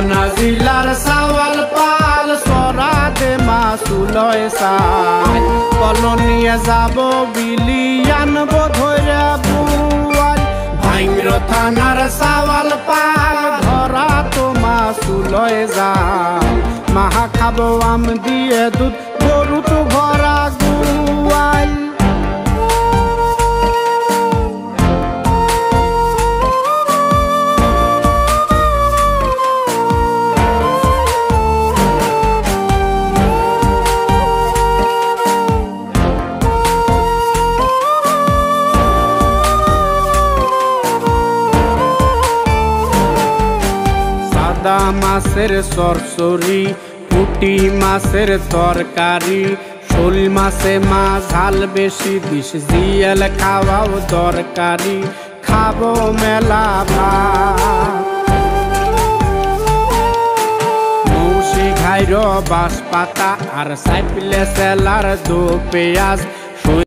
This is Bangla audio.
পাবনা জিলার সাওয়াল পাল সরাতে মাসুলয় সাই কলন নিয়ে যাব বিলিয়ান বোধরা বুয়াল ভাইঙ্গর থানার সাওয়াল পাল ধরা তো মাসুলয় যায় মাহা খাবো আম দিয়ে দুধ গরু তো ভরা গুয়াল সাদা মাছের সরসরি পুঁটি মাছের তরকারি শোল মাছে মাছ ঝাল বেশি বিষ জিয়াল খাওয়াও দরকারি খাবো মেলা ভাত মৌসি ঘাইর বাঁশ পাতা আর সাইপলে সেলার দো পেঁয়াজ